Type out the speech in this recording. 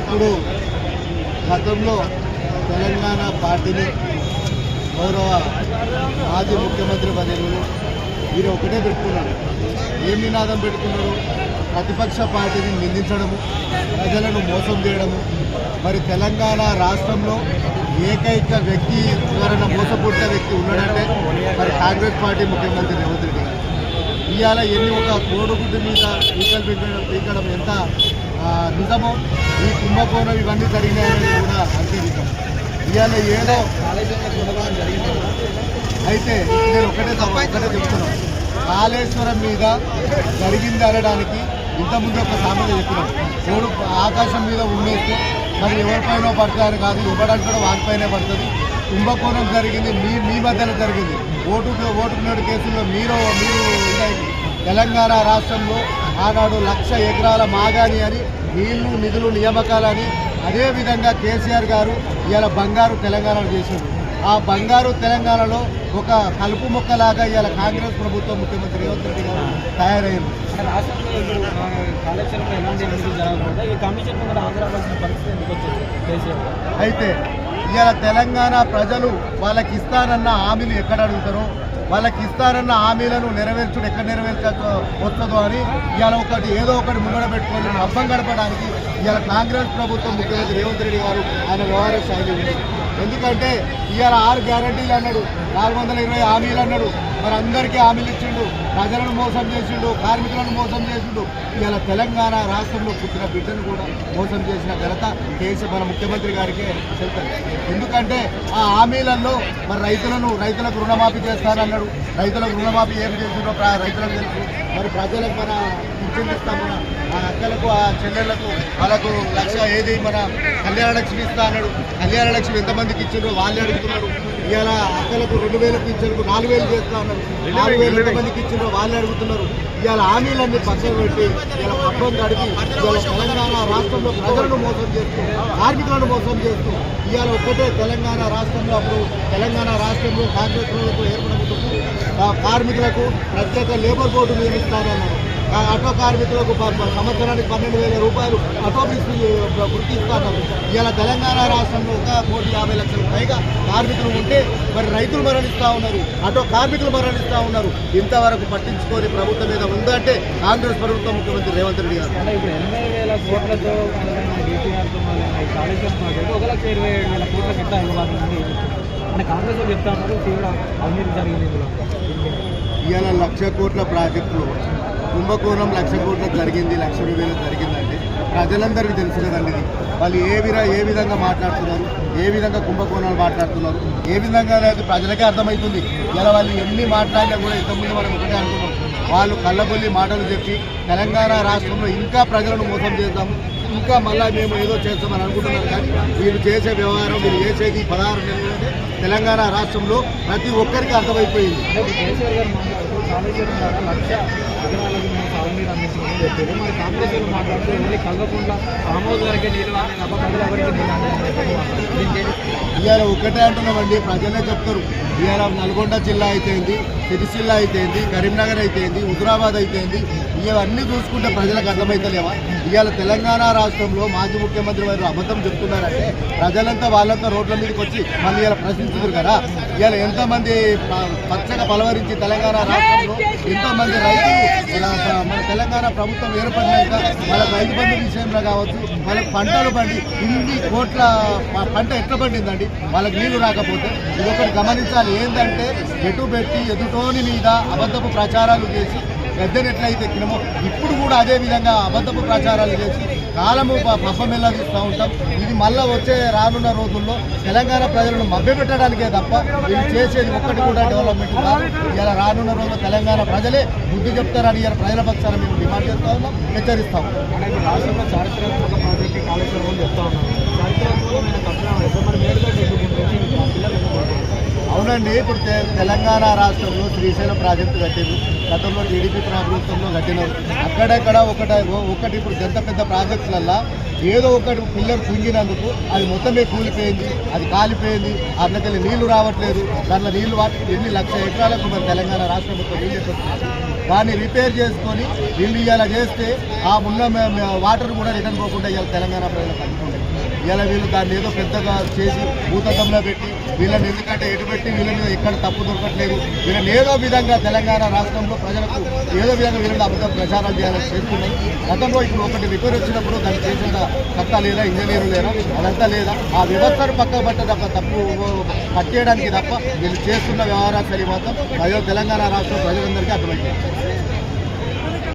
ఇప్పుడు గతంలో తెలంగాణ పార్టీని గౌరవ మాజీ ముఖ్యమంత్రి పదవులు వీరు ఒకటే పెట్టుకున్నారు. ఏం నినాదం పెట్టుకున్నారు? ప్రతిపక్ష పార్టీని నిందించడము, ప్రజలను మోసం చేయడము. మరి తెలంగాణ రాష్ట్రంలో ఏకైక వ్యక్తి ఎవరైనా మోసపుట్టిన వ్యక్తి ఉన్నాడంటే మరి కాంగ్రెస్ పార్టీ ముఖ్యమంత్రి రేవంత్ రెడ్డి గారు. ఇవాళ ఎన్ని ఒక కోడిగుడ్డు మీద ఈకలు పీకడం ఎంత నిజమో, ఈ కుంభకోణం ఇవన్నీ జరిగినాయని కూడా అంతే నిజం. ఇవాళ ఏదో అయితే నేను ఒకటే చెప్తున్నాను, కాళేశ్వరం మీద జరిగింది అనడానికి ఇంతకుముందు ఒక సామెత చెప్పినాం. ఎవడు ఆకాశం మీద ఉండేస్తే మరి ఎవరిపైన పడతారు కాదు, ఎవడంటాడో వారిపైనే పడుతుంది. కుంభకోణం జరిగింది మీ మధ్యలో జరిగింది. ఓటుకునేడు కేసుల్లో మీరు తెలంగాణ రాష్ట్రంలో ఆనాడు 1,00,000 ఎకరాల మాగాని అని, నీళ్లు నిధులు నియామకాలని, అదేవిధంగా కేసీఆర్ గారు ఇవాళ బంగారు తెలంగాణను చేశారు. ఆ బంగారు తెలంగాణలో ఒక కలుపు మొక్కలాగా ఇవాళ కాంగ్రెస్ ప్రభుత్వం ముఖ్యమంత్రి రేవంత్ రెడ్డి గారు తయారైంది. అయితే ఇవాళ తెలంగాణ ప్రజలు వాళ్ళకి ఇస్తానన్న హామీలు ఎక్కడ అడుగుతారో, వాళ్ళకి ఇస్తారన్న హామీలను నెరవేర్చుడు ఎక్కడ వస్తుందో అని ఇవాళ ఏదో ఒకటి ముంగడ పెట్టుకొని అబ్బం గడపడానికి ఇవాళ కాంగ్రెస్ ప్రభుత్వం ముఖ్యమంత్రి రేవంత్ రెడ్డి గారు ఆయన వ్యవహార శైలి ఉంది. ఎందుకంటే ఇవాళ 6 గ్యారంటీలు అన్నాడు, 420 హామీలు అన్నాడు. మరి అందరికీ హామీలు ఇచ్చిండు, ప్రజలను మోసం చేసిండు, కార్మికులను మోసం చేసిండు. ఇవాళ తెలంగాణ రాష్ట్రంలో పుట్టిన బిడ్డను కూడా మోసం చేసిన ఘనత మన ముఖ్యమంత్రి గారికే చెప్తారు. ఎందుకంటే ఆ హామీలలో మరి రైతులకు రుణమాఫీ చేస్తానన్నాడు. రైతులకు రుణమాఫీ ఏం చేసిండో రైతులకు తెలుసు. మరి ప్రజలకు మన పింఛన్లు ఇస్తాం, మన అక్కలకు ఆ చెల్లెళ్లకు వాళ్ళకు 1,00,000 ఏది మన కళ్యాణ లక్ష్మి ఇస్తా అన్నాడు. కళ్యాణ లక్ష్మి ఎంతమందికి ఇచ్చిండ్రో వాళ్ళే అడుగుతున్నారు. ఇవాళ అక్కలకు 2,000 పింఛన్లకు 4,000 చేస్తా అన్నారు. 4,000 ఎంతమందికి ఇచ్చిండ్రో వాళ్ళే అడుగుతున్నారు. ఇవాళ హామీలన్నీ పక్కన పెట్టి ఇవాళ పబ్బం గడిపి ఇవాళ తెలంగాణ రాష్ట్రంలో ప్రజలను మోసం చేస్తూ, కార్మికులను మోసం చేస్తూ ఇవాళ ఒక్కటే తెలంగాణ రాష్ట్రంలో అప్పుడు తెలంగాణ రాష్ట్రంలో కాంగ్రెస్ ప్రభుత్వం ఏర్పడబోతుంది. కార్మికులకు ప్రత్యేక లేబర్ బోర్డు నియమిస్తానన్నారు. ఆటో కార్మికులకు సంవత్సరానికి 12,000 రూపాయలు ఆటో వృత్తి ఇస్తున్నారు. ఇలా తెలంగాణ రాష్ట్రంలో 1,50,00,000 పైగా కార్మికులు ఉంటే మరి రైతులు మరణిస్తూ ఉన్నారు, ఆటో కార్మికులు మరణిస్తూ ఉన్నారు. ఇంతవరకు పట్టించుకొని ప్రభుత్వం మీద ఉందంటే కాంగ్రెస్ ప్రభుత్వం ముఖ్యమంత్రి రేవంత్ రెడ్డి గారు. ఇప్పుడు 80,000 కోట్లతో కాంగ్రెస్ చెప్తా ఉన్నారు తీవ్ర అవినీతి జరిగింది. ఇవాళ 1,00,000 కోట్ల ప్రాజెక్టులు కుంభకోణం 1,00,000 కోట్ల జరిగింది, 1,00,000 జరిగిందంటే ప్రజలందరికీ తెలుసు కదండి. ఇది వాళ్ళు ఏ విధంగా మాట్లాడుతున్నారు, ఏ విధంగా కుంభకోణాలు మాట్లాడుతున్నారు, ఏ విధంగా అనేది ప్రజలకే అర్థమవుతుంది. ఇలా వాళ్ళు ఎన్ని మాట్లాడినా కూడా ఇంతకుముందు మనం ఒకటే అనుకున్నాం, వాళ్ళు కళ్ళబొల్లి మాటలు చెప్పి తెలంగాణ రాష్ట్రంలో ఇంకా ప్రజలను మోసం చేద్దాము, ఇంకా మళ్ళీ మేము ఏదో చేస్తామని అనుకుంటున్నారు. కానీ వీళ్ళు చేసే వ్యవహారం, వీళ్ళు చేసేది 16 నెలలు తెలంగాణ రాష్ట్రంలో ప్రతి ఒక్కరికి అర్థమైపోయింది. ఇవాళ ఒక్కటే అంటున్నామండి, ప్రజలే చెప్తారు. ఇవాళ నల్గొండ జిల్లా అయితేంది, సిరిసిల్ల అయితేంది, కరీంనగర్ అయితేంది, హుజురాబాద్ అయితేంది, ఇవన్నీ చూసుకుంటే ప్రజలకు అర్థమవుతలేవా? ఇవాళ తెలంగాణ రాష్ట్రంలో మాజీ ముఖ్యమంత్రి వారు అబద్ధం చెప్తున్నారంటే ప్రజలంతా వాళ్ళంతా రోడ్ల మీదకి వచ్చి మళ్ళీ ఇలా ప్రశ్నిస్తున్నారు కదా. ఇవాళ ఎంతమంది పచ్చగా పలవరించి తెలంగాణ రాష్ట్రంలో ఎంతోమంది రైతులు మన తెలంగాణ ప్రభుత్వం ఏర్పడినాక వాళ్ళకి రైతు బంధు విషయంలో కావచ్చు, వాళ్ళకి పంటలు పండి ఇన్ని కోట్ల పంట ఎట్లా పండిందండి వాళ్ళకి నీళ్లు రాకపోతే. ఇదొకటి గమనించాలి. ఏంటంటే ఎదుటోని మీద అబద్ధపు ప్రచారాలు చేసి గద్దెనెట్లయితే ఎక్కినామో ఇప్పుడు కూడా అదే విధంగా అబద్ధపు ప్రచారాలు చేసి కాలము పబ్బం తీస్తూ ఉంటాం. ఇది మళ్ళీ రానున్న రోజుల్లో తెలంగాణ ప్రజలను మభ్యపెట్టడానికే తప్ప వీళ్ళు చేసేది ఒక్కటి కూడా డెవలప్మెంట్ కాదు. ఇలా రానున్న రోజుల్లో తెలంగాణ ప్రజలే బుద్ధి చెప్తారని ఇలా ప్రజల పక్షాన మేము డిమాండ్ చేస్తూ ఉన్నాం, హెచ్చరిస్తాం. రాష్ట్రంలో చారిత్రాత్మక ప్రాజెక్టు కాళేశ్వరం చెప్తా ఉన్నాం. అవునండి, ఇప్పుడు తెలంగాణ రాష్ట్రంలో శ్రీశైలం ప్రాజెక్టు కట్టింది. గతంలో టీడీపీ ప్రభుత్వంలో కట్టినారు. అక్కడెక్కడ ఒకటి ఇప్పుడు పెద్ద ప్రాజెక్టులల్లో ఏదో ఒకటి పిల్లలు కుంగినందుకు అది మొత్తమే కూలిపోయింది, అది కాలిపోయింది. అందుకని నీళ్లు రావట్లేదు. దాంట్లో నీళ్లు ఎన్ని 1,00,000 ఎకరాలకు మన తెలంగాణ రాష్ట్రం మొత్తం నీళ్ళు దాన్ని రిపేర్ చేసుకొని వీళ్ళు ఇవాళ చేస్తే ఆ ఉన్న వాటర్ కూడా రిటర్న్ పోకుండా ఇవాళ తెలంగాణ ప్రజలకు అందుకుంటాయి. ఇవాళ వీళ్ళు దాన్ని ఏదో పెద్దగా చేసి భూతద్దంలో పెట్టి వీళ్ళని ఎందుకంటే ఎటు పెట్టి వీళ్ళ మీద ఎక్కడ తప్పు దొరకట్లేదు, వీళ్ళని ఏదో విధంగా తెలంగాణ రాష్ట్రంలో ప్రజలకు ఏదో విధంగా వీళ్ళని అబద్ధం ప్రచారం చేయాలని చేస్తున్నాయి. గతంలో ఇప్పుడు ఒకటి రిపేర్ వచ్చినప్పుడు దాన్ని చేసిన సత్తా లేదా, ఇంజనీరు లేదా, అదంతా లేదా, ఆ వ్యవస్థను పక్క పట్ట తప్ప తప్పు పట్టేయడానికి తప్ప వీళ్ళు చేస్తున్న వ్యవహారాలు మాత్రం ప్రజలు తెలంగాణ రాష్ట్రం ప్రజలందరికీ అర్థమైంది.